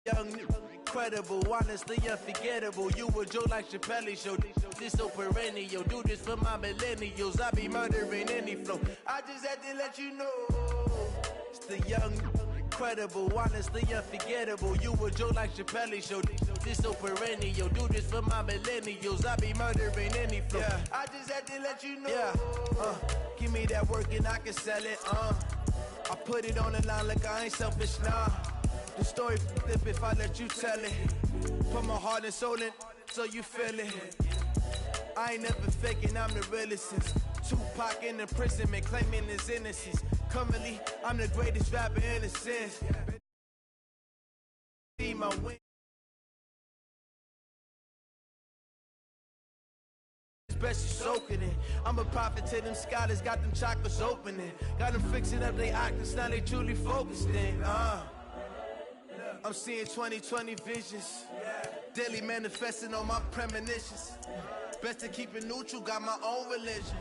Young, incredible, honestly unforgettable. You a Joe like Chappelle show. This so perennial. Do this for my millennials. I be murdering any flow. I just had to let you know. It's the young, incredible, honestly unforgettable. You a Joe like Chappelle show. This so perennial. Do this for my millennials. I be murdering any flow. Yeah. I just had to let you know. Yeah. Give me that work and I can sell it. I put it on the line like I ain't selfish, nah. The story flip if I let you tell it. Put my heart and soul in so you feel it. I ain't never faking, I'm the realest since Tupac in imprisonment, claiming his innocence. Currently, I'm the greatest rapper in a sense. See my win. Best you soaking it. I'm a prophet to them scholars, got them chakras opening. Got them fixing up they octaves, now they truly focused in. I'm seeing 2020 visions. Daily manifesting on my premonitions. Best to keep it neutral, got my own religion.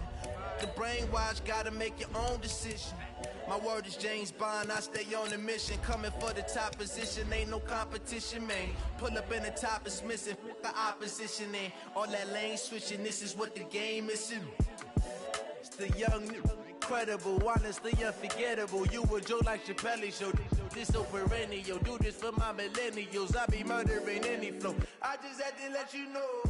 The brainwash, gotta make your own decision. My word is James Bond, I stay on a mission. Coming for the top position, ain't no competition, man. Pull up in the top is missing, the opposition in. All that lane switching, this is what the game is in. It's the young, incredible, honestly unforgettable. You a Joe like Chappelle show. This so perennial. Do this for my millennials. I be murdering any flow. I just had to let you know.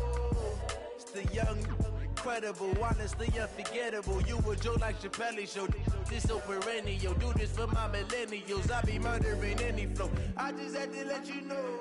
It's the young, incredible, honestly unforgettable. You a Joe like Chappelle show. This so perennial. Do this for my millennials. I be murdering any flow. I just had to let you know.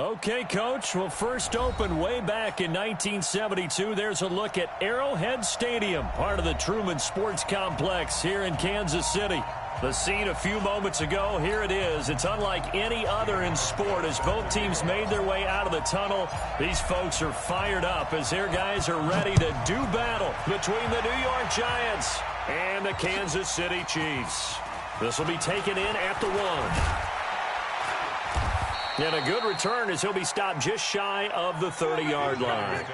Okay, Coach. Well, first opened way back in 1972. There's a look at Arrowhead Stadium, part of the Truman Sports Complex here in Kansas City. The scene a few moments ago, here it is. It's unlike any other in sport as both teams made their way out of the tunnel. These folks are fired up as their guys are ready to do battle between the New York Giants and the Kansas City Chiefs. This will be taken in at the 1. And a good return as he'll be stopped just shy of the 30-yard line.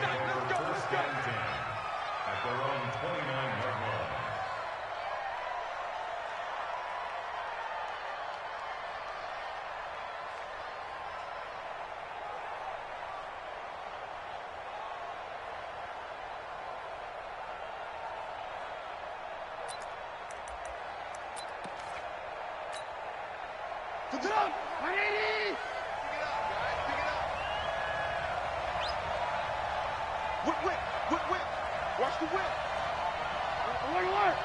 Watch the whip. Alert.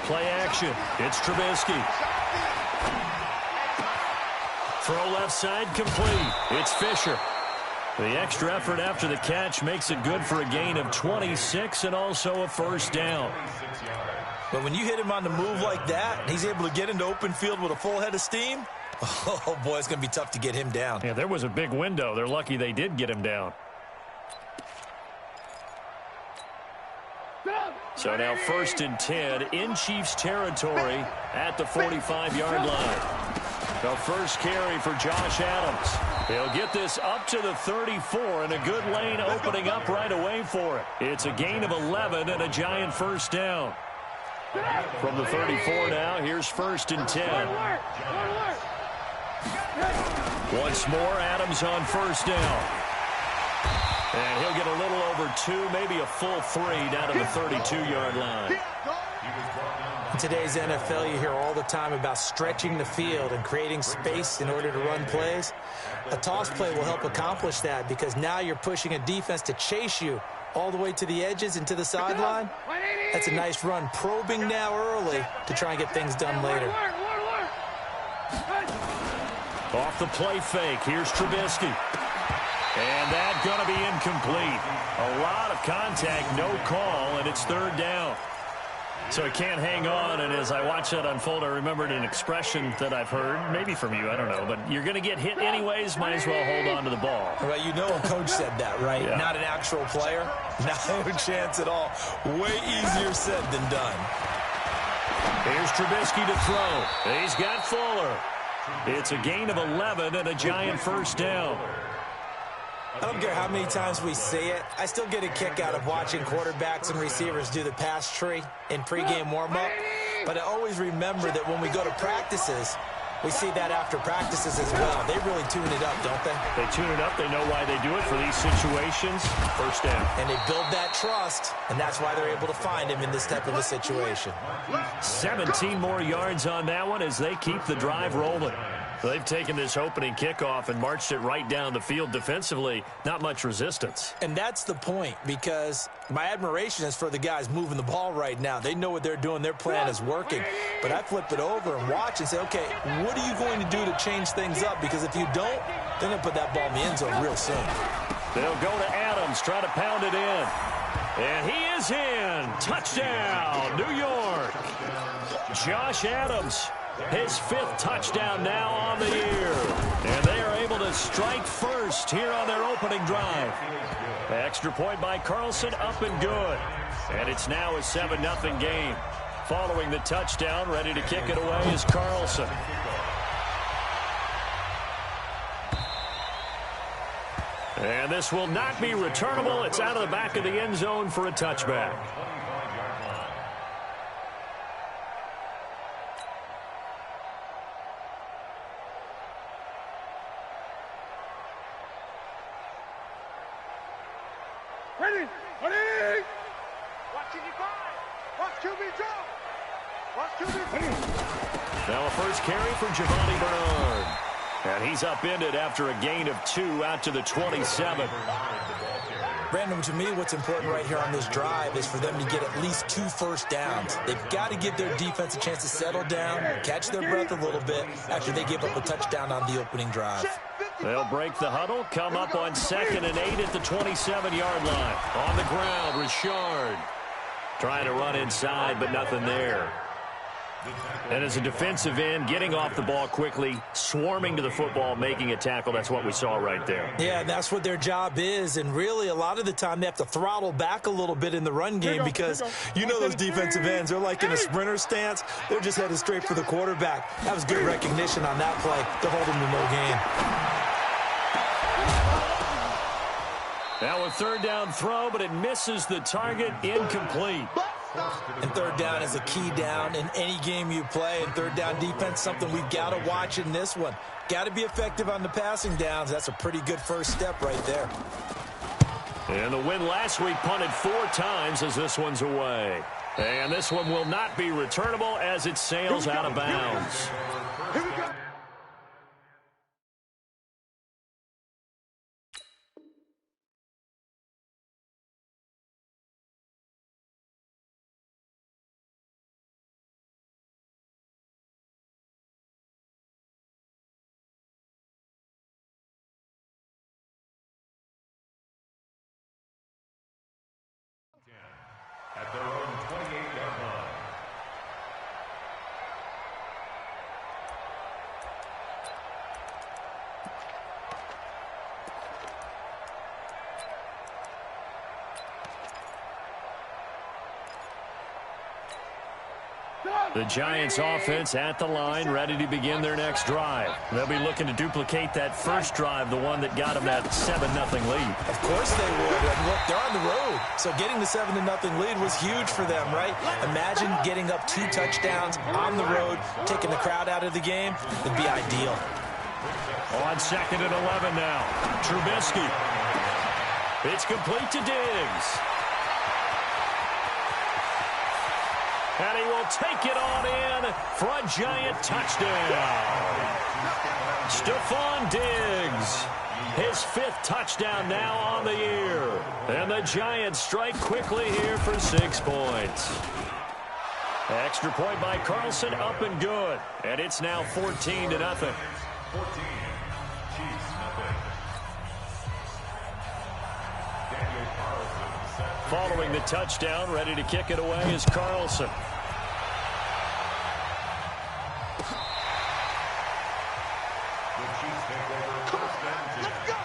Play action. It's Trubisky. Throw left side complete. It's Fisher. The extra effort after the catch makes it good for a gain of 26 and also a first down. But when you hit him on the move like that, and he's able to get into open field with a full head of steam, oh, boy, it's going to be tough to get him down. Yeah, there was a big window. They're lucky they did get him down. So now 1st and 10 in Chiefs territory at the 45-yard line. The first carry for Josh Adams. He'll get this up to the 34 and a good lane opening up right away for it. It's a gain of 11 and a Giant first down. From the 34 now, here's 1st and 10. Once more, Adams on first down. And he'll get a little over 2, maybe a full 3 down to the 32-yard line. In today's NFL, you hear all the time about stretching the field and creating space in order to run plays. A toss play will help accomplish that because now you're pushing a defense to chase you all the way to the edges and to the sideline. That's a nice run, probing now early to try and get things done later. Off the play fake, here's Trubisky. And that's going to be incomplete. A lot of contact, no call, and it's 3rd down. So it can't hang on, and as I watch that unfold, I remembered an expression that I've heard, maybe from you, I don't know, but you're going to get hit anyways, might as well hold on to the ball. Well, you know a coach said that, right? Yeah. Not an actual player. No chance at all. Way easier said than done. Here's Trubisky to throw. He's got Fuller. It's a gain of 11 and a Giant first down. I don't care how many times we see it. I still get a kick out of watching quarterbacks and receivers do the pass tree in pregame warm-up. But I always remember that when we go to practices, we see that after practices as well. They really tune it up, don't they? They tune it up. They know why they do it for these situations. First down. And they build that trust, and that's why they're able to find him in this type of a situation. 17 more yards on that one as they keep the drive rolling. They've taken this opening kickoff and marched it right down the field defensively. Not much resistance. And that's the point, because my admiration is for the guys moving the ball right now. They know what they're doing. Their plan is working. But I flip it over and watch and say, okay, what are you going to do to change things up? Because if you don't, they're going to put that ball in the end zone real soon. They'll go to Adams, try to pound it in. And he is in. Touchdown, New York. Josh Adams. His 5th touchdown now on the year. And they are able to strike first here on their opening drive. Extra point by Carlson, up and good. And it's now a 7-0 game. Following the touchdown, ready to kick it away is Carlson. And this will not be returnable. It's out of the back of the end zone for a touchback. Ready? Ready? Watch QB five. Watch QB drop. Watch QB. Now a first carry for Giovanni Bernard. And he's upended after a gain of 2 out to the 27. Brandon, to me, what's important right here on this drive is for them to get at least 2 first downs. They've got to give their defense a chance to settle down, catch their breath a little bit after they give up a touchdown on the opening drive. They'll break the huddle, come up on 2nd and 8 at the 27-yard line. On the ground, Richard trying to run inside, but nothing there. And as a defensive end, getting off the ball quickly, swarming to the football, making a tackle, that's what we saw right there. Yeah, that's what their job is, and really a lot of the time they have to throttle back a little bit in the run game because you know those defensive ends, they're like in a sprinter stance. They're just headed straight for the quarterback. That was good recognition on that play to hold him to no gain. Now a 3rd down throw, but it misses the target, incomplete. And 3rd down is a key down in any game you play. And 3rd down defense, something we've got to watch in this one. Got to be effective on the passing downs. That's a pretty good first step right there. And the win last week punted 4 times as this one's away. And this one will not be returnable as it sails out of bounds. Here we go. At their own 28-yard line. The Giants offense at the line, ready to begin their next drive. They'll be looking to duplicate that first drive, the one that got them that 7-0 lead. Of course they would. And look, they're on the road. So getting the 7-0 lead was huge for them, right? Imagine getting up 2 touchdowns on the road, taking the crowd out of the game. It'd be ideal. On 2nd and 11 now. Trubisky. It's complete to Diggs. And he will take it on in for a Giant touchdown. Stephon Diggs, his 5th touchdown now on the year. And the Giants strike quickly here for 6 points. Extra point by Carlson, up and good. And it's now 14-0. 14. Chiefs, nothing. Daniel Carlson set. Following the touchdown, ready to kick it away is Carlson. The Chiefs take over first and 10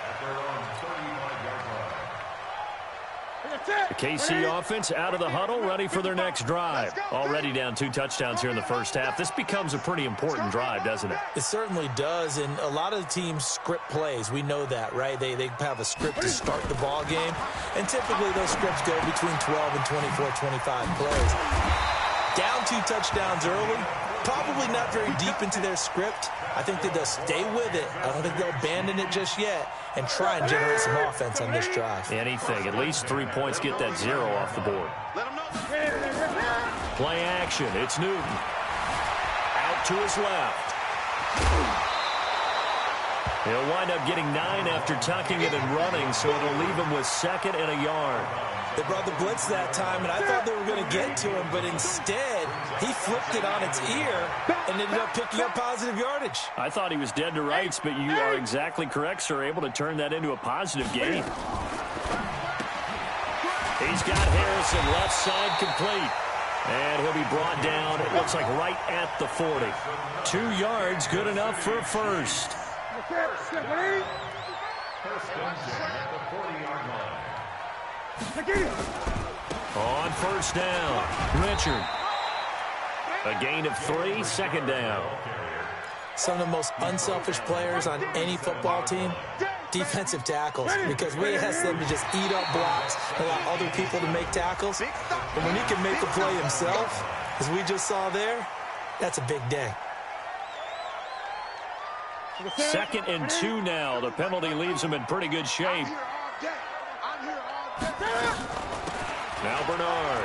at their own 35-yard line. The KC offense out of the huddle, ready for their next drive. Already down 2 touchdowns here in the first half. This becomes a pretty important drive, doesn't it? It certainly does, and a lot of the teams script plays. We know that, right? They have a script to start the ball game, and typically those scripts go between 12 and 24, 25 plays. Down 2 touchdowns early, probably not very deep into their script. I think that they'll stay with it. I don't think they'll abandon it just yet and try and generate some offense on this drive. Anything. At least 3 points, get that 0 off the board. Play action. It's Newton. Out to his left. He'll wind up getting 9 after tucking it and running, so it'll leave him with 2nd and a yard. They brought the blitz that time, and I thought they were going to get to him, but instead, he flipped it on its ear and ended up picking up positive yardage. I thought he was dead to rights, but you are exactly correct, sir. Able to turn that into a positive gain. He's got Harrison left side complete. And he'll be brought down, it looks like right at the 40. 2 yards, good enough for a first. First and 10 at the 40-yard line. On first down, Richard. A gain of 3, 2nd down. Some of the most unselfish players on any football team, defensive tackles, because we ask them to just eat up blocks, allow other people to make tackles. But when he can make a play himself, as we just saw there, that's a big day. 2nd and 2 now. The penalty leaves him in pretty good shape. Now Bernard.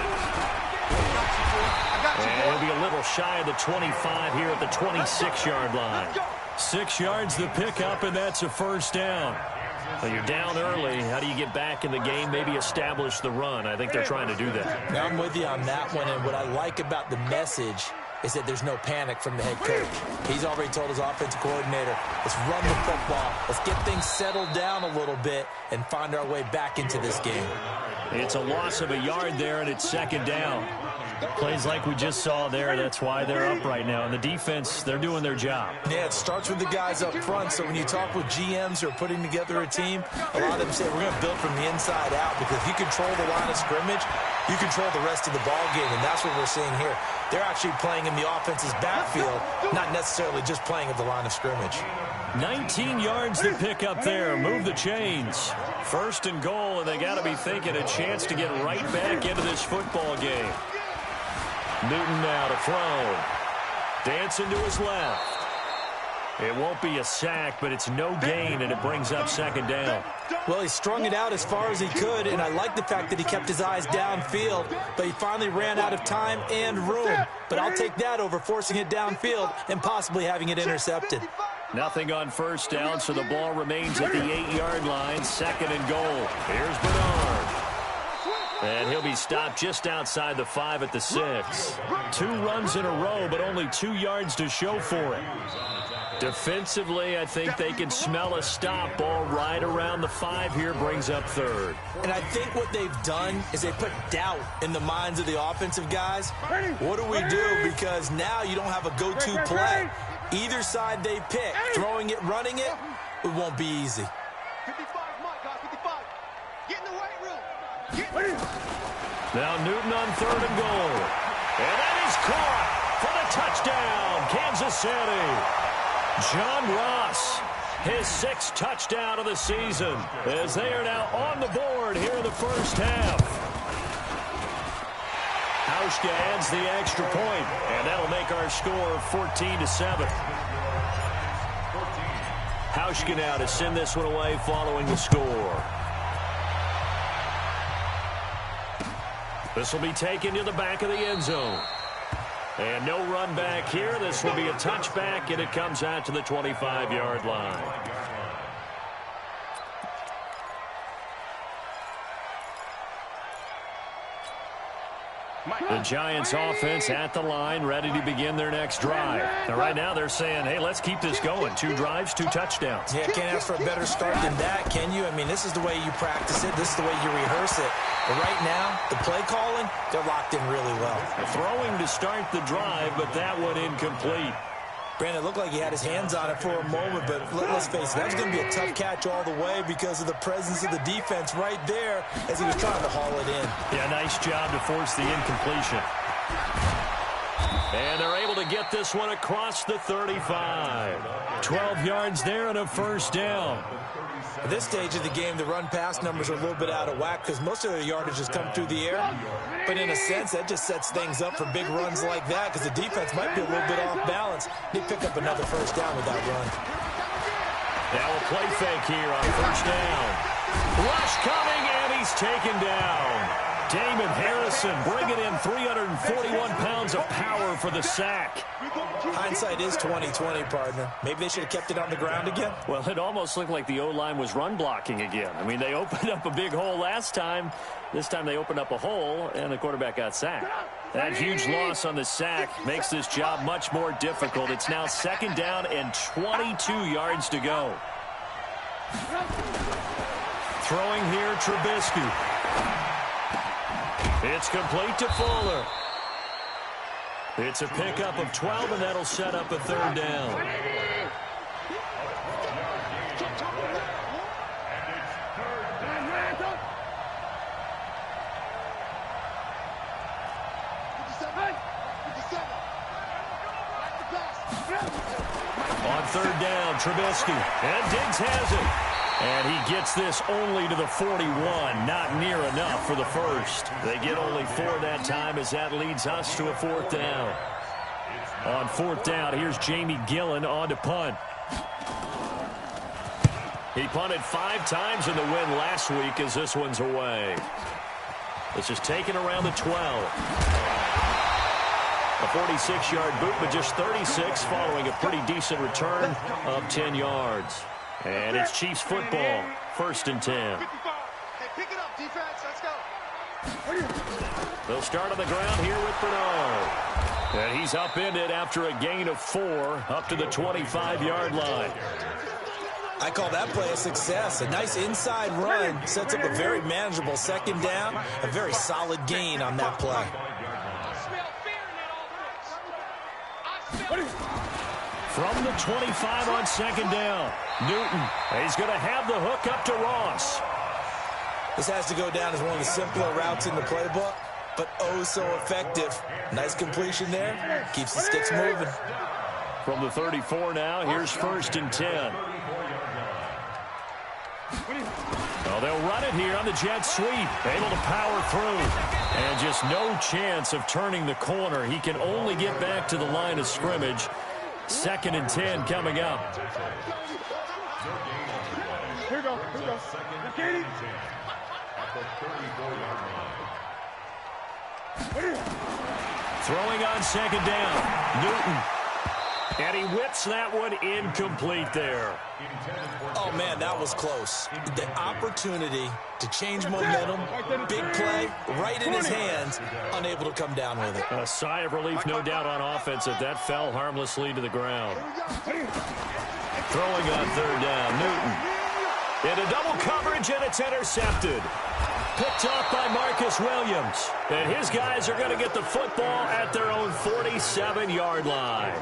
And he'll be a little shy of the 25 here at the 26-yard line. 6 yards the pickup, and that's a first down. Well, you're down early. How do you get back in the game, maybe establish the run? I think they're trying to do that. Now I'm with you on that one, and what I like about the message is that there's no panic from the head coach. He's already told his offensive coordinator, let's run the football, let's get things settled down a little bit and find our way back into this game. It's a loss of a yard there, and it's 2nd down. Plays like we just saw there, that's why they're up right now. And the defense, they're doing their job. Yeah, it starts with the guys up front. So when you talk with GMs who are putting together a team, a lot of them say we're going to build from the inside out, because if you control the line of scrimmage, you control the rest of the ball game, and that's what we're seeing here. They're actually playing in the offense's backfield, not necessarily just playing at the line of scrimmage. 19 yards to pick up there. Move the chains. 1st and goal, and they got to be thinking a chance to get right back into this football game. Newton now to throw. Dancing to his left. It won't be a sack, but it's no gain, and it brings up 2nd down. Well, he strung it out as far as he could, and I like the fact that he kept his eyes downfield, but he finally ran out of time and room. But I'll take that over forcing it downfield and possibly having it intercepted. Nothing on first down, so the ball remains at the 8-yard line. 2nd and goal. Here's Bernard. And he'll be stopped just outside the 5 at the 6. 2 runs in a row, but only 2 yards to show for it. Defensively, I think they can smell a stop. Ball right around the 5 here, brings up 3rd. And I think what they've done is they put doubt in the minds of the offensive guys. What do we do? Because now you don't have a go-to play. Either side they pick, throwing it, running it, it won't be easy. 55, Mike, guys, 55. Get in the weight room. Now Newton on 3rd and goal. And that is caught for the touchdown, Kansas City. John Ross, his 6th touchdown of the season, as they are now on the board here in the first half. Hauschka adds the extra point, and that'll make our score 14-7. Hauschka now to send this one away following the score. This will be taken to the back of the end zone. And no run back here. This will be a touchback, and it comes out to the 25-yard line. The Giants offense at the line, ready to begin their next drive. And right now they're saying, hey, let's keep this going. 2 drives, 2 touchdowns. Yeah, can't ask for a better start than that, can you? I mean, this is the way you practice it. This is the way you rehearse it. But right now, the play calling, they're locked in really well. Throwing to start the drive, but that one incomplete. Brandon, it looked like he had his hands on it for a moment, but let's face it, that was going to be a tough catch all the way because of the presence of the defense right there as he was trying to haul it in. Yeah, nice job to force the incompletion. And they're able to get this one across the 35. 12 yards there and a first down. At this stage of the game, the run-pass numbers are a little bit out of whack because most of their yardage has come through the air. But in a sense, that just sets things up for big runs like that because the defense might be a little bit off balance. They pick up another first down with that run. Now a play fake here on first down. Rush coming, and he's taken down. Damon Harrison bringing in 341 pounds of power for the sack. Hindsight is 20/20, partner. Maybe they should have kept it on the ground again. Well, it almost looked like the O-line was run blocking again. I mean, they opened up a big hole last time. This time they opened up a hole, and the quarterback got sacked. That huge loss on the sack makes this job much more difficult. It's now second down and 22 yards to go. Throwing here, Trubisky. It's complete to Fuller. It's a pickup of 12, and that'll set up a third down. On third down, Trubisky. And Diggs has it. And he gets this only to the 41. Not near enough for the first. They get only 4 that time as that leads us to a fourth down. On fourth down, here's Jamie Gillen on to punt. He punted 5 times in the win last week as this one's away. This is taken around the 12. A 46-yard boot, but just 36 following a pretty decent return of 10 yards. And it's Chiefs football, first and 10. Hey, pick it up, defense. Let's go. They'll start on the ground here with Bernard. And he's upended after a gain of 4 up to the 25-yard line. I call that play a success. A nice inside run sets up a very manageable second down. A very solid gain on that play. I smell fear in that offense. From the 25 on second down, Newton. He's going to have the hook up to Ross. This has to go down as one of the simpler routes in the playbook, but oh so effective. Nice completion there. Keeps the sticks moving. From the 34 now, here's first and 10. Oh, they'll run it here on the jet sweep. Able to power through. And just no chance of turning the corner. He can only get back to the line of scrimmage. Second and 10 coming up. Here we go. Katie. Throwing on second down. Newton. And he whips that one incomplete there. Oh, man, that was close. The opportunity to change momentum, big play, right in his hands, unable to come down with it. A sigh of relief, no doubt, on offense if that fell harmlessly to the ground. Throwing on third down, Newton. Into double coverage, and it's intercepted. Picked off by Marcus Williams. And his guys are going to get the football at their own 47-yard line.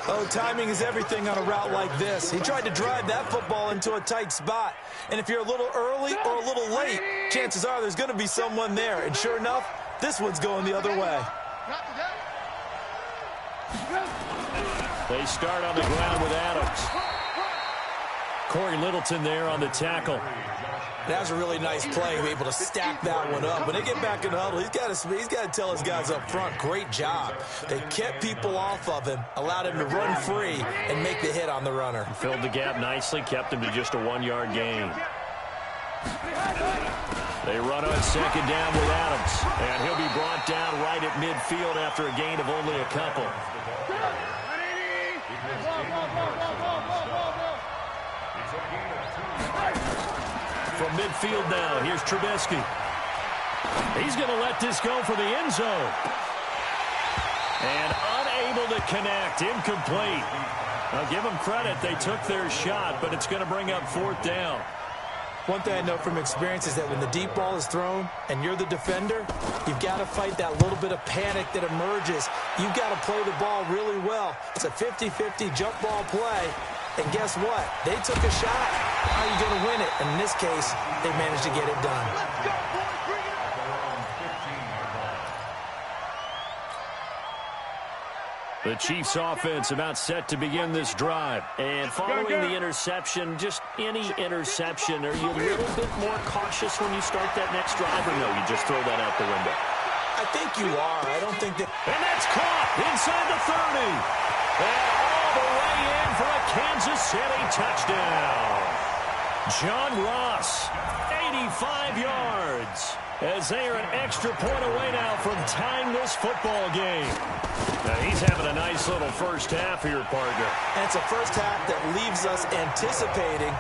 Oh, timing is everything on a route like this. He tried to drive that football into a tight spot. And if you're a little early or a little late, chances are there's going to be someone there. And sure enough, this one's going the other way. They start on the ground with Adams. Corey Littleton there on the tackle. That was a really nice play, able to stack that one up. When they get back in the huddle, he's got to tell his guys up front, great job. They kept people off of him, allowed him to run free, and make the hit on the runner. Filled the gap nicely, kept him to just a 1-yard gain. They run on second down with Adams, and he'll be brought down right at midfield after a gain of only a couple. From midfield now, here's Trubisky. He's going to let this go for the end zone. And unable to connect, incomplete. I'll give them credit, they took their shot, but it's going to bring up fourth down. One thing I know from experience is that when the deep ball is thrown and you're the defender, you've got to fight that little bit of panic that emerges. You've got to play the ball really well. It's a 50-50 jump ball play. And guess what? They took a shot. How are you going to win it? And in this case, they managed to get it done. Let's go, boys. Bring it on. The Chiefs offense about set to begin this drive. And following the interception, just any interception, are you a little bit more cautious when you start that next drive, or no, you just throw that out the window? I think you are. I don't think that... And that's caught inside the 30. And all the way in for a Kansas City touchdown. John Ross, 85 yards. As they are an extra point away now from tying this football game. Now he's having a nice little first half here, partner. And it's a first half that leaves us anticipating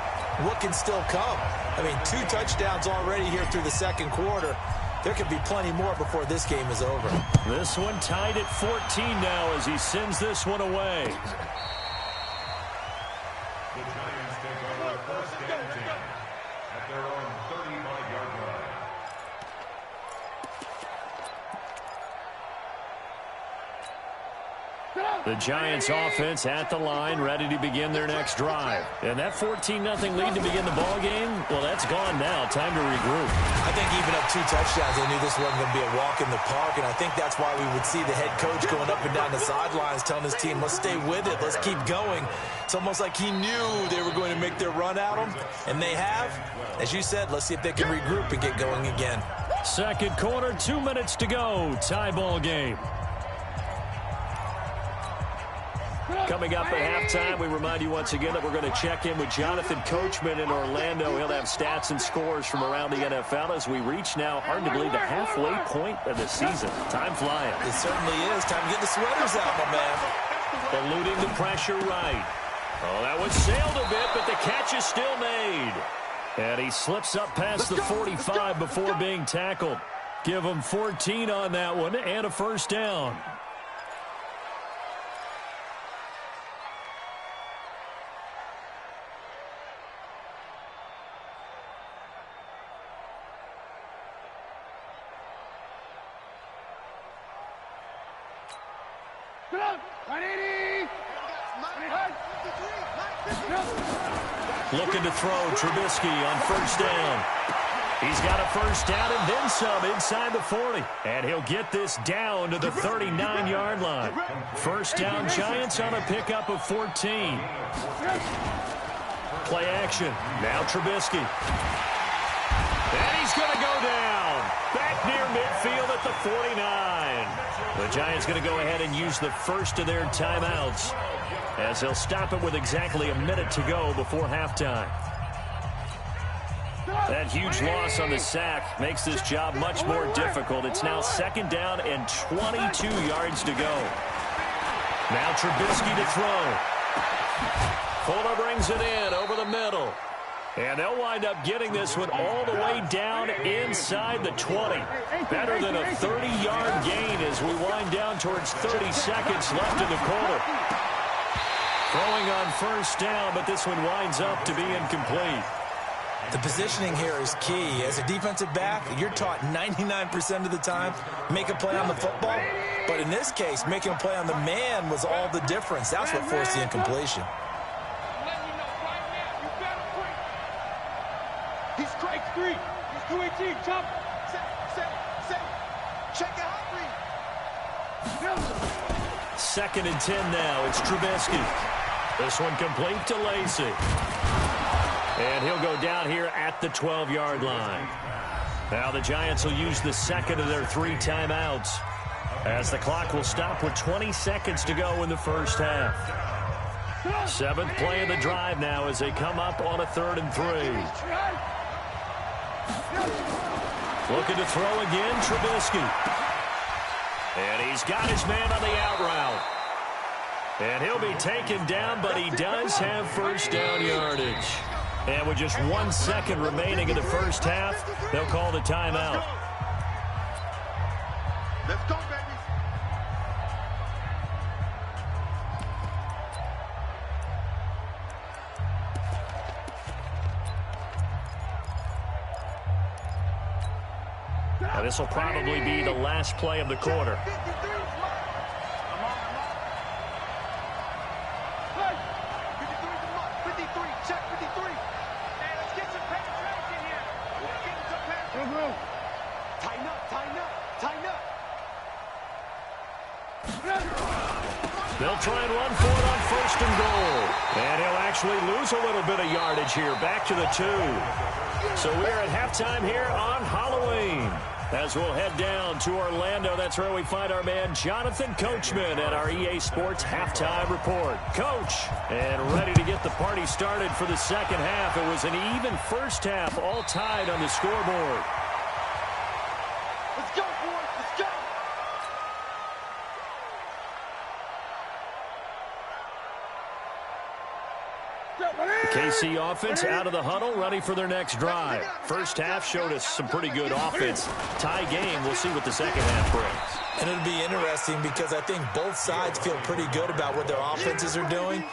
what can still come. I mean, 2 touchdowns already here through the second quarter. There could be plenty more before this game is over. This one tied at 14 now as he sends this one away. The Giants take over first and 10 at their own 35-yard line. The Giants offense at the line, ready to begin their next drive. And that 14-0 lead to begin the ball game, well, that's gone now. Time to regroup. I think even up 2 touchdowns, they knew this wasn't going to be a walk in the park, and I think that's why we would see the head coach going up and down the sidelines telling his team, let's stay with it, let's keep going. It's almost like he knew they were going to make their run at him, and they have. As you said, let's see if they can regroup and get going again. Second quarter, 2 minutes to go. Tie ball game. Coming up at halftime, we remind you once again that we're going to check in with Jonathan Coachman in Orlando. He'll have stats and scores from around the NFL as we reach now, hard to believe, the halfway point of the season. Time flying. It certainly is. Time to get the sweaters out, my man. Eluding the pressure right. Oh, that one sailed a bit, but the catch is still made. And he slips up past the 45 before being tackled. Give him 14 on that one and a first down. Looking to throw Trubisky on first down. He's got a first down and then some inside the 40. And he'll get this down to the 39-yard line. First down, Giants on a pickup of 14. Play action. Now Trubisky. And he's going to go down. Back near midfield at the 49. The Giants going to go ahead and use the first of their timeouts, as they'll stop it with exactly a minute to go before halftime. That huge loss on the sack makes this job much more difficult. It's now second down and 22 yards to go. Now Trubisky to throw. Fuller brings it in over the middle. And they'll wind up getting this one all the way down inside the 20. Better than a 30-yard gain as we wind down towards 30 seconds left in the quarter. Throwing on first down, but this one winds up to be incomplete. The positioning here is key. As a defensive back, you're taught 99% of the time, make a play on the football. But in this case, making a play on the man was all the difference. That's what forced the incompletion. He's strike 3. He's 218. Jump. Set. Check it out. Second and 10 now. It's Trubisky. This one complete to Lacy. And he'll go down here at the 12-yard line. Now the Giants will use the second of their 3 timeouts, as the clock will stop with 20 seconds to go in the first half. 7th play of the drive now as they come up on a 3rd and 3. Looking to throw again, Trubisky. And he's got his man on the out route. And he'll be taken down, but he does have first down yardage. And with just 1 second remaining in the first half, they'll call the timeout. Let's go, baby. Now, this will probably be the last play of the quarter. 53, check 53. Hey, let's get some penetration here. Let's get some penetration. Tighten up, tighten up, tighten up. They'll try and run for it on 1st and goal. And he'll actually lose a little bit of yardage here. Back to the 2. So we're at halftime here on Halloween. As we'll head down to Orlando, that's where we find our man Jonathan Coachman at our EA Sports Halftime Report. Coach, and ready to get the party started for the second half. It was an even first half, all tied on the scoreboard. Let's go, boys, let's go. KC offense out of the huddle, ready for their next drive. First half showed us some pretty good offense. Tie game, we'll see what the second half brings. And it'll be interesting because I think both sides feel pretty good about what their offenses are doing.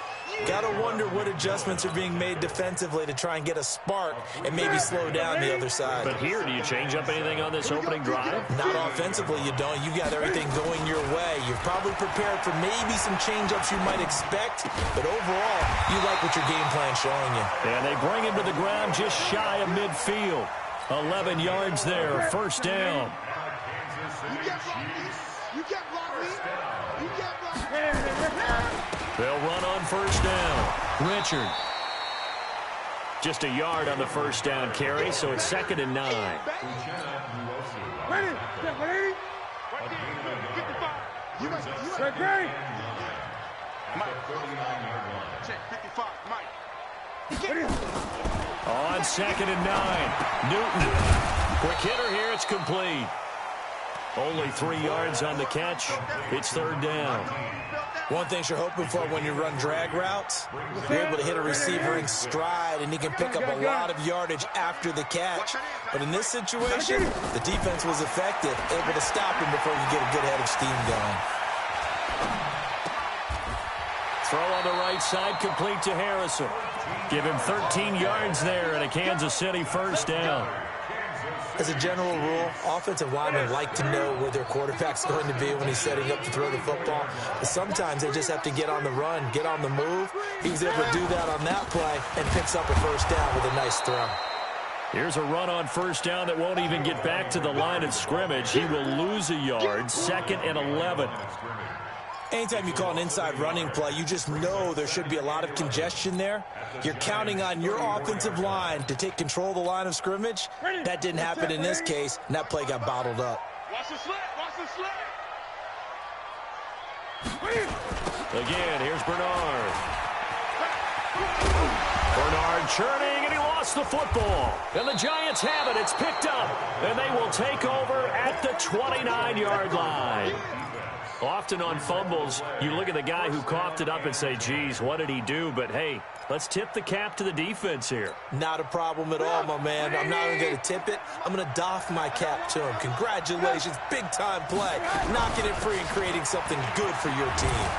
Got to wonder what adjustments are being made defensively to try and get a spark and maybe slow down the other side. But here, do you change up anything on this opening drive? Not offensively, you don't. You got everything going your way. You're probably prepared for maybe some change-ups you might expect, but overall, you like what your game plan's showing you. And they bring him to the ground just shy of midfield. 11 yards there, first down. You get blocked, you get blocked. They'll run on first down. Richard. Just a yard on the first down carry, so it's 2nd and 9. Ready? Ready? Ready? Check 55, Mike. On 2nd and 9. Newton. Quick hitter here, it's complete. Only 3 yards on the catch. It's 3rd down. One thing you're hoping for when you run drag routes, you're able to hit a receiver in stride, and he can pick up a lot of yardage after the catch. But in this situation, the defense was effective, able to stop him before you get a good head of steam going. Throw on the right side, complete to Harrison. Give him 13 yards there and a Kansas City first down. As a general rule, offensive linemen like to know where their quarterback's going to be when he's setting up to throw the football. But sometimes they just have to get on the run, get on the move. He was able to do that on that play and picks up a first down with a nice throw. Here's a run on first down that won't even get back to the line of scrimmage. He will lose a yard, 2nd and 11. Anytime you call an inside running play, you just know there should be a lot of congestion there. You're counting on your offensive line to take control of the line of scrimmage. That didn't happen in this case, and that play got bottled up. Watch the slant, watch the slant. Again, here's Bernard. Bernard churning, and he lost the football. And the Giants have it. It's picked up, and they will take over at the 29-yard line. Often on fumbles, you look at the guy who coughed it up and say, geez, what did he do? But, hey, let's tip the cap to the defense here. Not a problem at all, my man. I'm not even going to tip it. I'm going to doff my cap to him. Congratulations, big-time play. Knocking it free and creating something good for your team.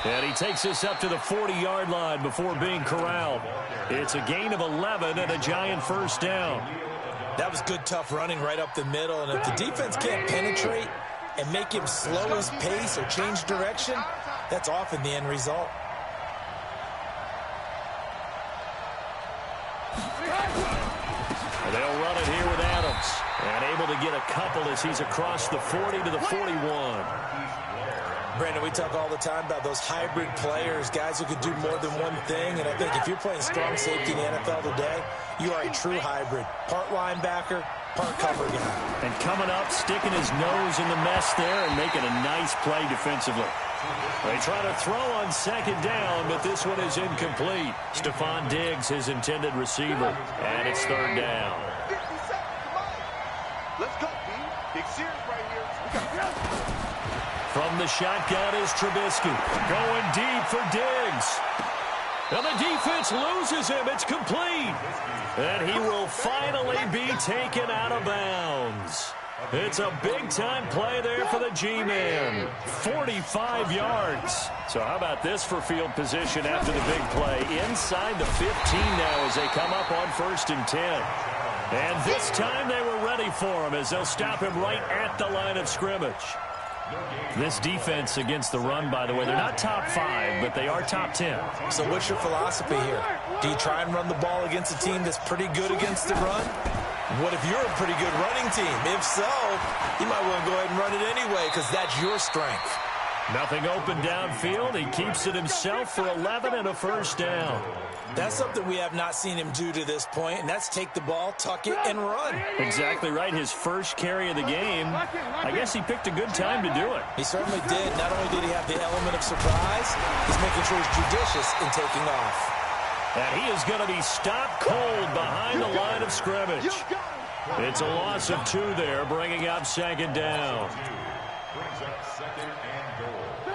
And he takes us up to the 40-yard line before being corralled. It's a gain of 11 and a Giant first down. That was good, tough running right up the middle. And if the defense can't penetrate and make him slow his pace or change direction, that's often the end result. They'll run it here with Adams. And able to get a couple as he's across the 40 to the 41. Brandon, we talk all the time about those hybrid players, guys who can do more than one thing. And I think if you're playing strong safety in the NFL today, you are a true hybrid. Part linebacker, part cover guy. And coming up, sticking his nose in the mess there and making a nice play defensively. They try to throw on 2nd down, but this one is incomplete. Stephon Diggs, his intended receiver, and it's 3rd down. 50 seconds, come on. Let's go, B. Big series right here. From the shotgun is Trubisky. Going deep for Diggs. And the defense loses him. It's complete. And he will finally be taken out of bounds. It's a big-time play there for the G-Man. 45 yards. So how about this for field position after the big play? Inside the 15 now as they come up on 1st and 10. And this time they were ready ready for him as they'll stop him right at the line of scrimmage. This defense against the run, by the way, they're not top 5, but they are top 10. So what's your philosophy here? Do you try and run the ball against a team that's pretty good against the run? What if you're a pretty good running team? If so, you might want to go ahead and run it anyway because that's your strength. Nothing open downfield. He keeps it himself for 11 and a first down. That's something we have not seen him do to this point, and that's take the ball, tuck it, and run. Exactly right. His first carry of the game. I guess he picked a good time to do it. He certainly did. Not only did he have the element of surprise, he's making sure he's judicious in taking off. And he is going to be stopped cold behind the line of scrimmage. It's a loss of 2 there, bringing up second down.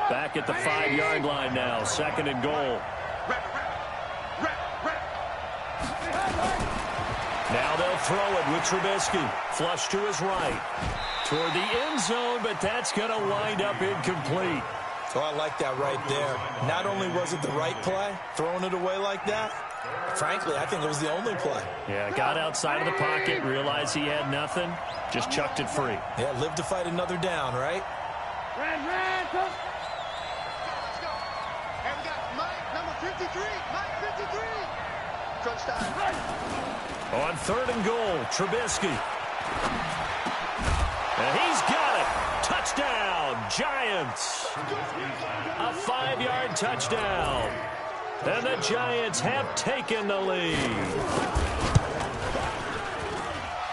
Back at the 5-yard line now, second and goal. Now they'll throw it with Trubisky. Flush to his right. Toward the end zone, but that's going to wind up incomplete. So I like that right there. Not only was it the right play, throwing it away like that, frankly, I think it was the only play. Yeah, got outside of the pocket, realized he had nothing, just chucked it free. Yeah, live to fight another down, right? Let's go. And we got Mike, number 53. Mike, 53. Crunch time. On third and goal, Trubisky. And he's got it. Touchdown, Giants. A 5-yard touchdown. And the Giants have taken the lead.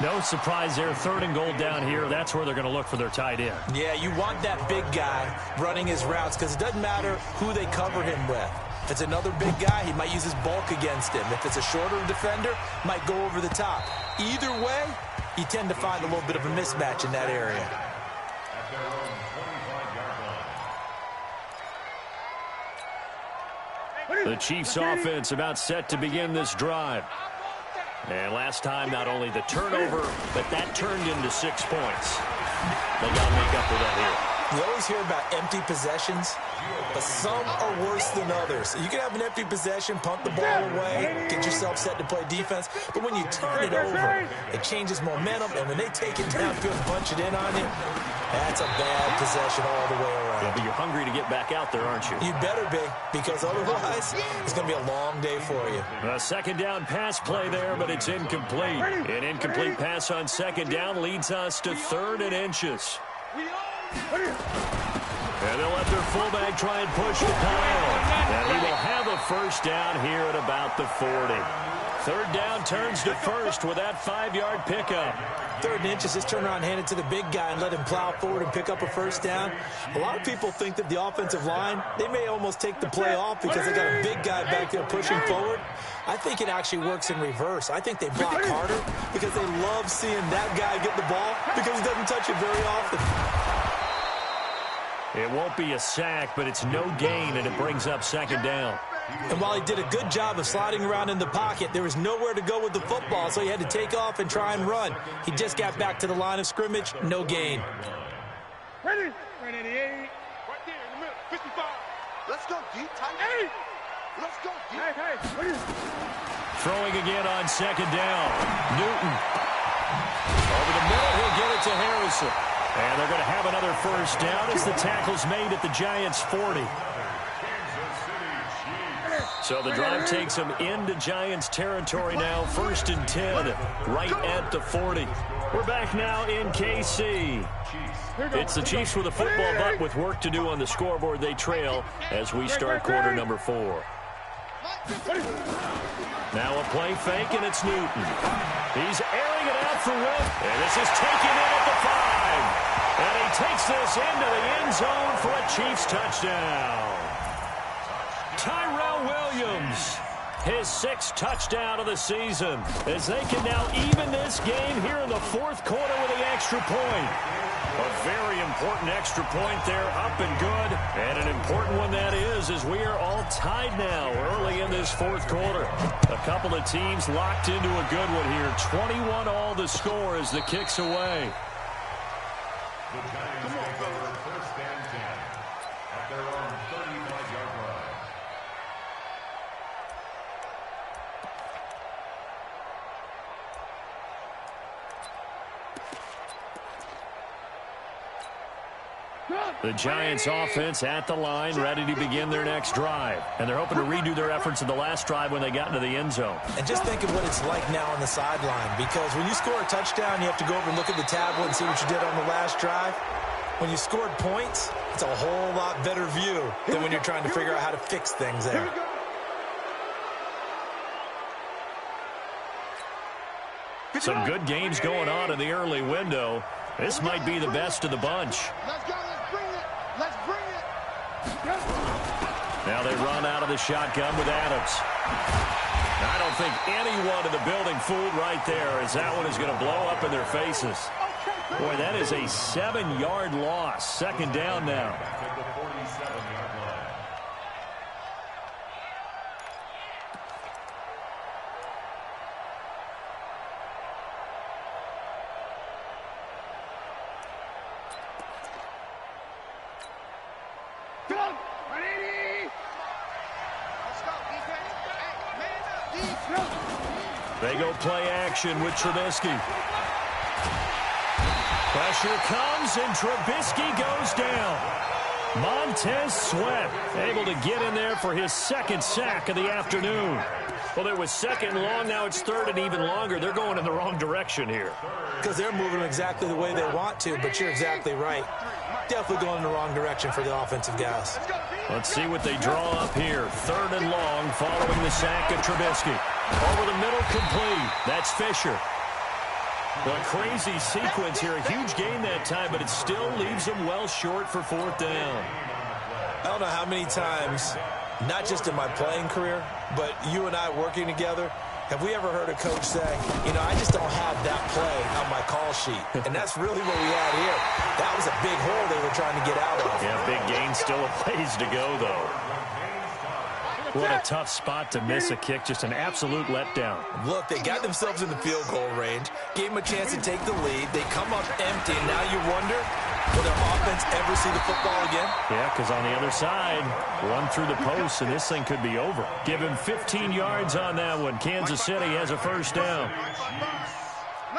No surprise there. Third and goal down here. That's where they're going to look for their tight end. Yeah, you want that big guy running his routes because it doesn't matter who they cover him with. If it's another big guy, he might use his bulk against him. If it's a shorter defender, might go over the top. Either way, you tend to find a little bit of a mismatch in that area. The Chiefs offense about set to begin this drive. And last time, not only the turnover, but that turned into 6 points. They got to make up for that here. You always hear about empty possessions, but some are worse than others. You can have an empty possession, punt the ball away, get yourself set to play defense, but when you turn it over, it changes momentum, and when they take it downfield and punch it in on you, that's a bad possession all the way around. Yeah, but you're hungry to get back out there, aren't you? You better be, because otherwise, it's going to be a long day for you. A second down pass play there, but it's incomplete. An incomplete pass on second down leads us to 3rd and inches. And they'll let their fullback try and push the pile. And he will have a first down here at about the 40. Third down turns to first with that 5-yard pickup. 3rd and inches, just turn around and hand it to the big guy and let him plow forward and pick up a first down. A lot of people think that the offensive line, they may almost take the play off because they got a big guy back there pushing forward. I think it actually works in reverse. I think they block harder because they love seeing that guy get the ball because he doesn't touch it very often. It won't be a sack, but it's no gain, and it brings up second down. And while he did a good job of sliding around in the pocket, there was nowhere to go with the football, so he had to take off and try and run. He just got back to the line of scrimmage, no gain. Ready? Ready, 88. Right there in the middle, 55. Let's go deep, tight. Hey! Let's go deep. Hey, ready? Throwing again on second down. Newton. Over the middle, he'll get it to Harrison. And they're going to have another first down as the tackle's made at the Giants' 40. So the drive takes them into Giants territory now, 1st and 10, right at the 40. We're back now in KC. It's the Chiefs with a football, but with work to do on the scoreboard, they trail as we start quarter number 4. Now a play fake, and it's Newton. He's airing it out for room, and this is taken in at the 5. And he takes this into the end zone for a Chiefs touchdown. Tyrell Williams, his 6th touchdown of the season, as they can now even this game here in the 4th quarter with the extra point. A very important extra point there, up and good. And an important one that is, as we are all tied now early in this 4th quarter. A couple of teams locked into a good one here. 21 all the score as the kick's away. The Giants take over 1st and 10 at their own 35-yard line. The Giants offense at the line, ready to begin their next drive. And they're hoping to redo their efforts in the last drive when they got into the end zone. And just think of what it's like now on the sideline, because when you score a touchdown, you have to go over and look at the tablet and see what you did on the last drive. When you scored points, it's a whole lot better view than when you're trying to figure out how to fix things there. Some good games going on in the early window. This might be the best of the bunch. Let's go. Let's bring it. Let's bring it. Now they run out of the shotgun with Adams. I don't think anyone in the building fooled right there, as that one is going to blow up in their faces. Boy, that is a 7-yard loss. Second down now. At the 47-yard line. Come on. 180. Let's go, defense. Hey, man up. Defense. They go play action with Trubisky. Pressure comes, and Trubisky goes down. Montez Sweat able to get in there for his second sack of the afternoon. Well, there was second and long. Now it's third and even longer. They're going in the wrong direction here. Because they're moving exactly the way they want to, but you're exactly right. Definitely going in the wrong direction for the offensive guys. Let's see what they draw up here. Third and long following the sack of Trubisky. Over the middle, complete. That's Fisher. Well, a crazy sequence here. A huge gain that time, but it still leaves them well short for fourth down. I don't know how many times, not just in my playing career, but you and I working together, have we ever heard a coach say, you know, I just don't have that play on my call sheet. And that's really what we had here. That was a big hole they were trying to get out of. Yeah, big gain. Still a ways to go, though. What a tough spot to miss a kick. Just an absolute letdown. Look, they got themselves in the field goal range, gave them a chance to take the lead. They come up empty, and now you wonder, will their offense ever see the football again? Yeah, because on the other side, run through the post, and this thing could be over. Give him 15 yards on that one. Kansas City has a first down.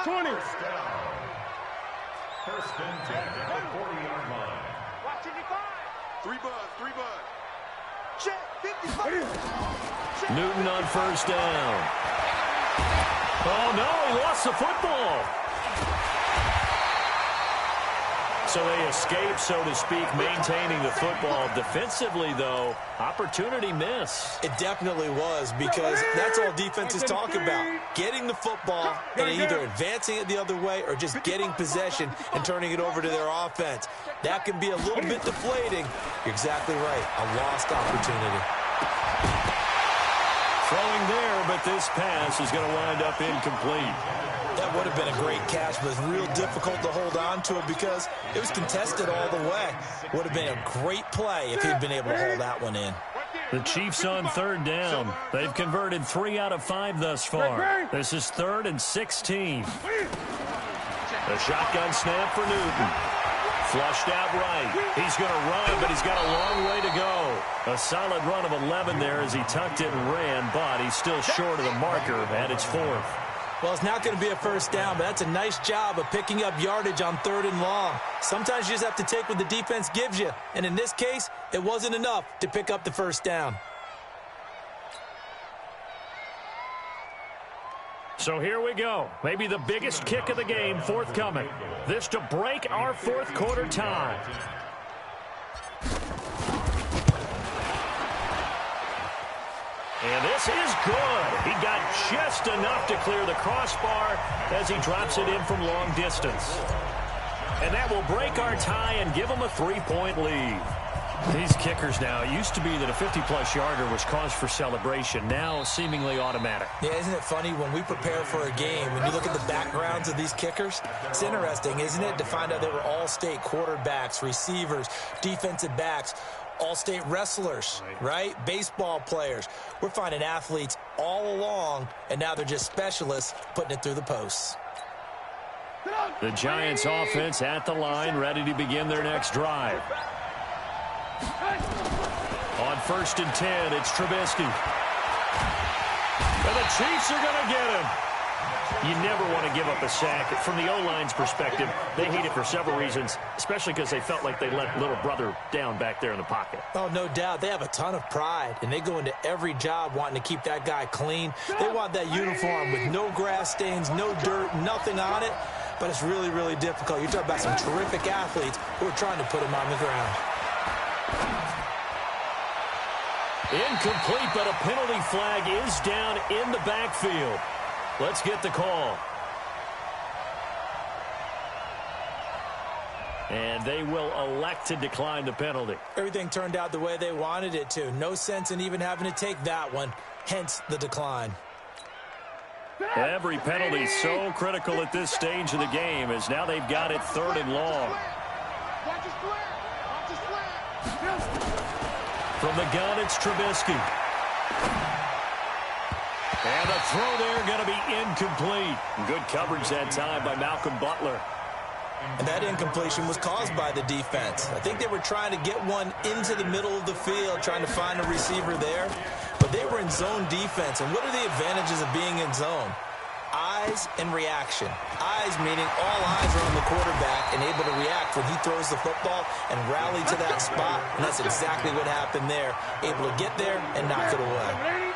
20. First and 10 at the 40-yard line. Watch 55. 3 bud. Check. 55. Newton on first down. Oh, no, he lost the football. So they escape, so to speak, maintaining the football. Defensively, though, opportunity miss. It definitely was, because that's all defenses talk about. Getting the football and either advancing it the other way or just getting possession and turning it over to their offense. That can be a little bit deflating. You're exactly right. A lost opportunity. Throwing there, but this pass is going to wind up incomplete. That would have been a great catch, but it's real difficult to hold on to it because it was contested all the way. Would have been a great play if he'd been able to hold that one in. The Chiefs on third down. They've converted 3 out of 5 thus far. This is 3rd and 16. The shotgun snap for Newton. Flushed out right. He's going to run, but he's got a long way to go. A solid run of 11 there as he tucked it and ran, but he's still short of the marker, and it's 4th. Well, it's not going to be a first down, but that's a nice job of picking up yardage on 3rd and long. Sometimes you just have to take what the defense gives you, and in this case, it wasn't enough to pick up the first down. So here we go. Maybe the biggest kick of the game forthcoming. This to break our fourth quarter tie. And this is good. He got just enough to clear the crossbar as he drops it in from long distance. And that will break our tie and give him a 3-point lead. These kickers now, it used to be that a 50-plus yarder was cause for celebration. Now seemingly automatic. Yeah, isn't it funny when we prepare for a game, when you look at the backgrounds of these kickers? It's interesting, isn't it, to find out they were all-state quarterbacks, receivers, defensive backs, all-state wrestlers, right? Baseball players. We're finding athletes all along, and now they're just specialists putting it through the posts. The Giants offense at the line, ready to begin their next drive. On 1st and 10, it's Trubisky. And the Chiefs are going to get him. You never want to give up a sack. From the O-line's perspective, they hate it for several reasons, especially because they felt like they let little brother down back there in the pocket. Oh, no doubt. They have a ton of pride, and they go into every job wanting to keep that guy clean. They want that uniform with no grass stains, no dirt, nothing on it. But it's really, really difficult. You're talking about some terrific athletes who are trying to put him on the ground. Incomplete, but a penalty flag is down in the backfield. Let's get the call. And they will elect to decline the penalty. Everything turned out the way they wanted it to. No sense in even having to take that one, hence the decline. Every penalty is so critical at this stage of the game, as now they've got it 3rd and long. From the gun, it's Trubisky. And the throw there going to be incomplete. Good coverage that time by Malcolm Butler. And that incompletion was caused by the defense. I think they were trying to get one into the middle of the field, trying to find a receiver there. But they were in zone defense. And what are the advantages of being in zone? Eyes and reaction. Eyes meaning all eyes are on the quarterback and able to react when he throws the football and rally to that spot. And that's exactly what happened there. Able to get there and knock it away.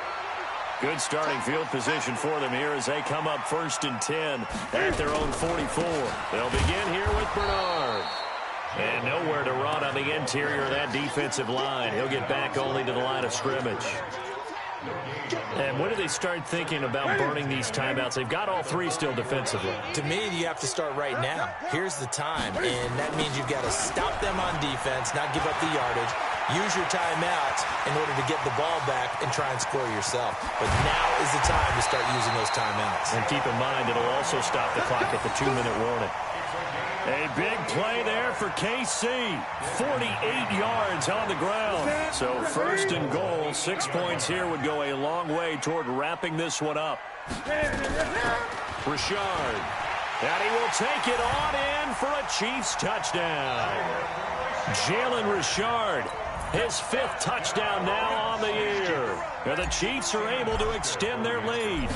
Good starting field position for them here as they come up 1st and 10 at their own 44. They'll begin here with Bernard. And nowhere to run on the interior of that defensive line. He'll get back only to the line of scrimmage. And when do they start thinking about burning these timeouts? They've got all 3 still defensively. To me, you have to start right now. Here's the time, and that means you've got to stop them on defense, not give up the yardage. Use your timeouts in order to get the ball back and try and score yourself. But now is the time to start using those timeouts. And keep in mind, it'll also stop the clock at the 2-minute warning. A big play there for KC. 48 yards on the ground. So 1st and goal. 6 points here would go a long way toward wrapping this one up. Richard. And he will take it on in for a Chiefs touchdown. Jalen Richard. His 5th touchdown now on the year. And the Chiefs are able to extend their lead.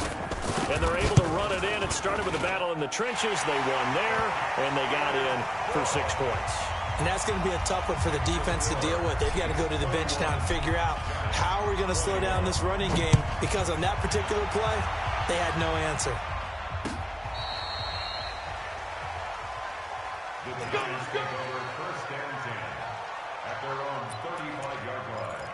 And they're able to run it in. It started with a battle in the trenches. They won there, and they got in for 6 points. And that's going to be a tough one for the defense to deal with. They've got to go to the bench now and figure out how are we going to slow down this running game, because on that particular play, they had no answer. The Giants take over 1st and 10 at their own 35-yard line.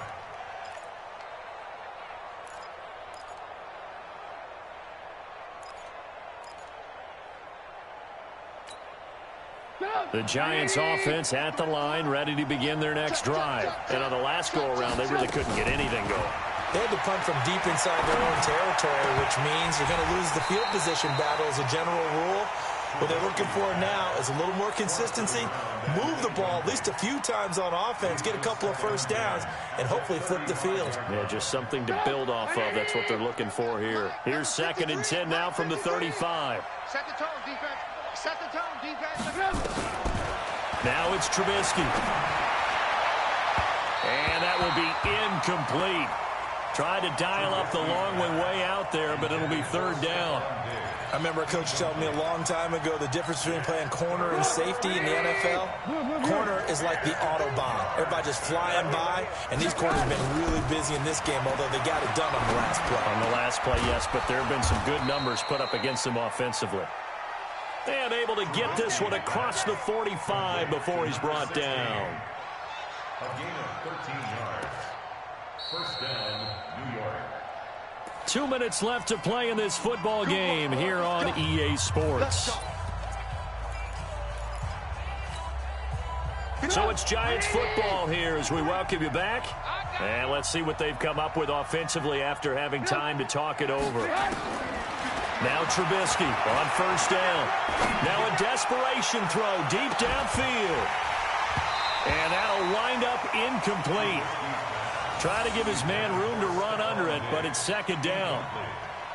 The Giants offense at the line, ready to begin their next drive. And on the last go-around, they really couldn't get anything going. They had to punt from deep inside their own territory, which means you're going to lose the field position battle as a general rule. What they're looking for now is a little more consistency, move the ball at least a few times on offense, get a couple of 1st downs, and hopefully flip the field. Yeah, just something to build off of. That's what they're looking for here. Here's 2nd and 10 now from the 35. Set the tone, defense. Set the tone, defense. Now it's Trubisky. And that will be incomplete. Tried to dial up the long way out there, but it'll be 3rd down. I remember a coach telling me a long time ago the difference between playing corner and safety in the NFL. Corner is like the Autobahn. Everybody just flying by, and these corners have been really busy in this game, although they got it done on the last play. On the last play, yes, but there have been some good numbers put up against them offensively. And able to get this one across the 45 before he's brought down. A gain of 13 yards. 1st down, New York. 2 minutes left to play in this football game here on EA Sports. So it's Giants football here as we welcome you back. And let's see what they've come up with offensively after having time to talk it over. Now Trubisky on 1st down. Now a desperation throw deep downfield. And that'll wind up incomplete. Try to give his man room to run under it, but it's 2nd down.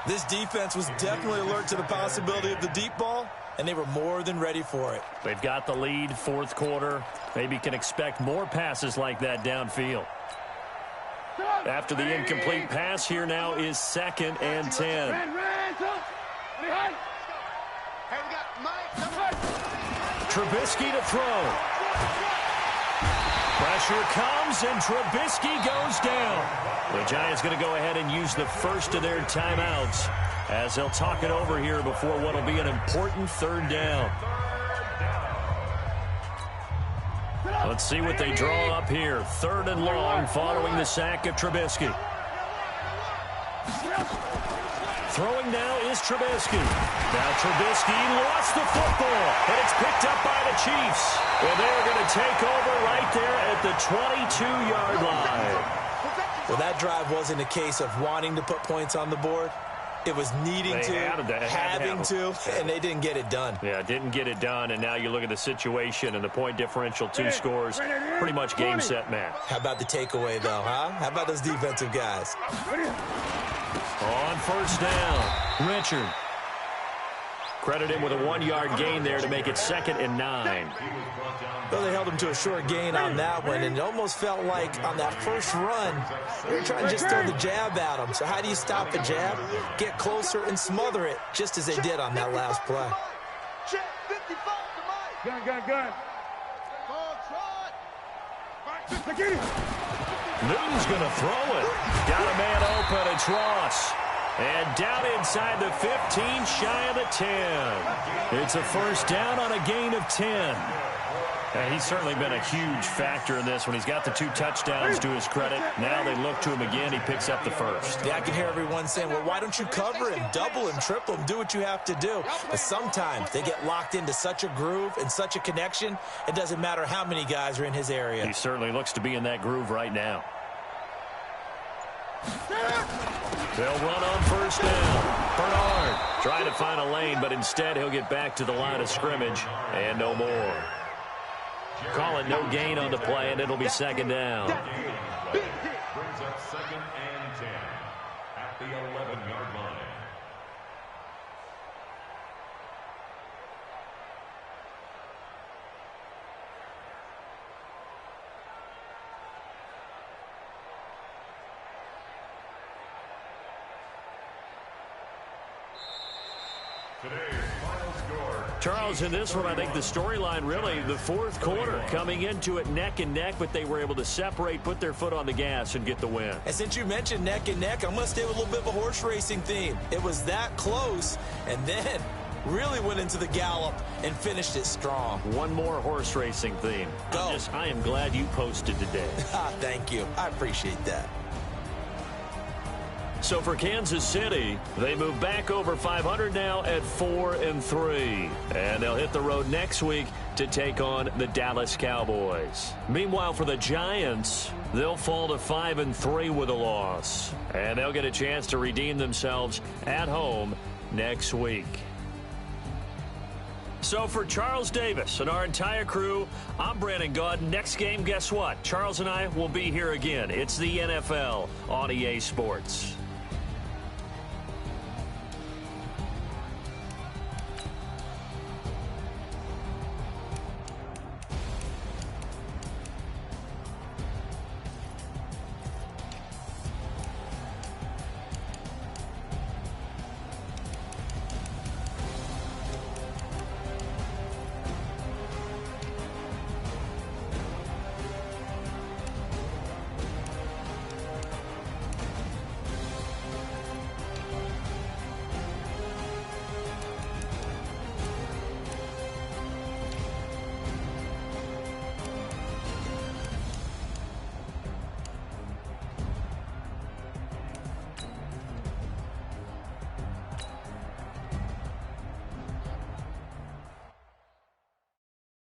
This defense was definitely alert to the possibility of the deep ball, and they were more than ready for it. They've got the lead, 4th quarter. Maybe can expect more passes like that downfield. After the incomplete pass, here now is 2nd and 10. Trubisky to throw. Pressure comes, and Trubisky goes down. The Giants going to go ahead and use the first of their timeouts as they'll talk it over here before what will be an important third down. Let's see what they draw up here. 3rd and long following the sack of Trubisky. Throwing now is Trubisky. Now Trubisky lost the football, and it's picked up by the Chiefs. And they're going to take over right there at the 22-yard line. Well, that drive wasn't a case of wanting to put points on the board. It was needing to, having to, and they didn't get it done. Yeah, didn't get it done, and now you look at the situation and the point differential, 2 scores, pretty much game, set, match. How about the takeaway, though, huh? How about those defensive guys? On first down, Richard. Credit him with a 1-yard gain there to make it 2nd and 9. Well, they held him to a short gain on that one, and it almost felt like on that first run, they were trying to just throw the jab at him. So how do you stop the jab? Get closer and smother it, just as they did on that last play. Gun. Newton's going to throw it. Got a man open. It's Ross. And down inside the 15, shy of the 10. It's a first down on a gain of 10. And he's certainly been a huge factor in this when he's got the 2 touchdowns to his credit. Now they look to him again. He picks up the first. Yeah, I can hear everyone saying, well, why don't you cover him, double him, triple him, do what you have to do. But sometimes they get locked into such a groove and such a connection, it doesn't matter how many guys are in his area. He certainly looks to be in that groove right now. They'll run on first down. Bernard trying to find a lane, but instead he'll get back to the line of scrimmage and no more. Call it no gain on the play, and it'll be 2nd down. Brings up 2nd and 10 at the 11-yard line. Charles, in this one, I think the storyline really, the 4th quarter, coming into it neck and neck, but they were able to separate, put their foot on the gas, and get the win. And since you mentioned neck and neck, I'm going to stay with a little bit of a horse racing theme. It was that close, and then really went into the gallop and finished it strong. One more horse racing theme. Go. I am glad you posted today. Thank you. I appreciate that. So for Kansas City, they move back over 500 now at 4-3. And they'll hit the road next week to take on the Dallas Cowboys. Meanwhile, for the Giants, they'll fall to 5-3 with a loss. And they'll get a chance to redeem themselves at home next week. So for Charles Davis and our entire crew, I'm Brandon Gaud. Next game, guess what? Charles and I will be here again. It's the NFL on EA Sports.